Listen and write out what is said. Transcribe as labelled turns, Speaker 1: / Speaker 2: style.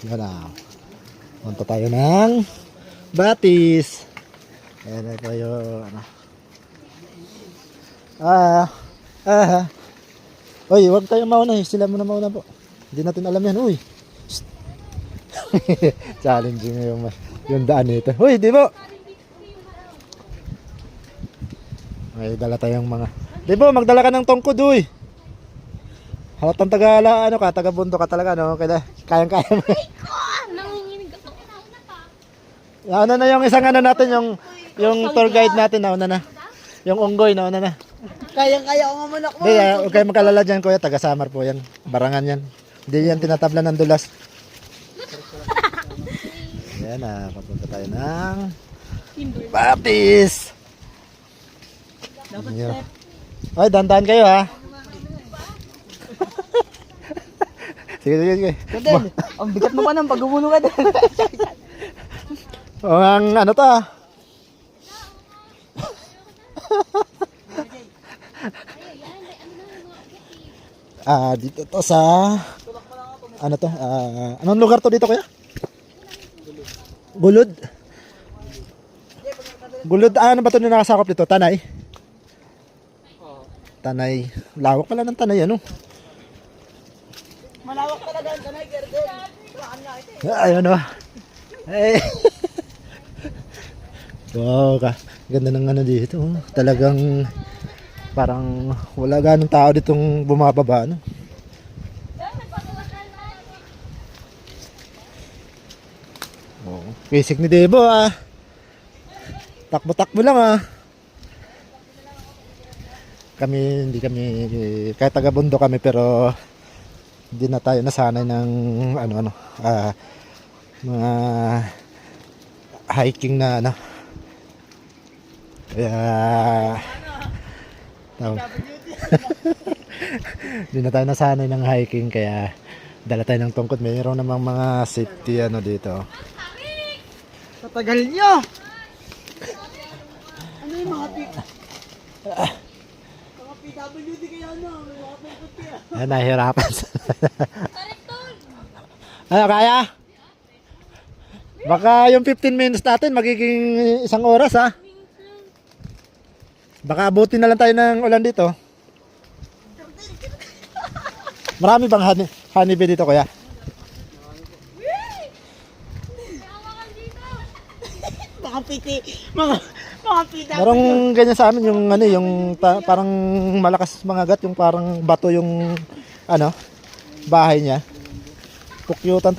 Speaker 1: Yan na. Punta tayo ng Batis. Ayan na tayo. Ano. Uy, huwag tayong mauna. Sila muna mauna po. Hindi natin alam yan. Uy. Challenging yung daan nito. Uy, di mo. May dala tayong mga. Di mo, magdala ka ng tungkod, uy. Halatang taga, ano ka, taga bundo ka talaga, no? Kaya, kayang-kaya mo.
Speaker 2: Nanginginig ako.
Speaker 1: Nauna na yung isang ano natin, yung tour guide natin, nauna na. Yung unggoy, nauna na.
Speaker 3: Kayang-kaya ko nga manok mo.
Speaker 1: Hindi, huwag kayo magkalala dyan, kuya. Taga Samar po yan. Barangan yan. Hindi yan tinatabla ng dulas. Yan na, papunta tayo ng Batis.
Speaker 3: Dapat
Speaker 1: Yeah. Ay, dandan kayo ha. Sige, sige, sige.
Speaker 3: Kadel, ang bigat mo pa ng pag-umulo ka din.
Speaker 1: O, ang ano to ah. Dito to sa ano to? Anong lugar to dito kuya? Gulod. Gulod, ano ba to na nakasakop dito? Tanay? Tanay. Lawak pala ng Tanay, ano?
Speaker 3: Malawak talaga ang tanay, Gerdel.
Speaker 1: Ayun o. Ay. Wow, ganda ng ano dito. Talagang parang wala ganong tao ditong bumababa, ano? Oh, basic ni Debo ah. Takbo-takbo lang ah. Hindi kami kahit taga Bundo kami pero hindi na tayo nasanay ng mga hiking na ano. Kaya hindi na tayo nasanay ng hiking kaya dala tayo ng tungkod. Mayroon namang mga safety ano dito.
Speaker 3: Tatagal nyo! Ano yung mga PWD kaya na? Mga tungkot kaya.
Speaker 1: Ayan, nahihirapan. Ano, kaya? Baka yung 15 minutes natin magiging isang oras ha. Baka abutin na lang tayo ng ulan dito. Marami bang honeybee dito kuya?
Speaker 3: Mga piti, mga PWD.
Speaker 1: Merong ganyan sa amin yung ano yung parang malakas mga gat yung parang bato yung ano bahay niya. Pukyutan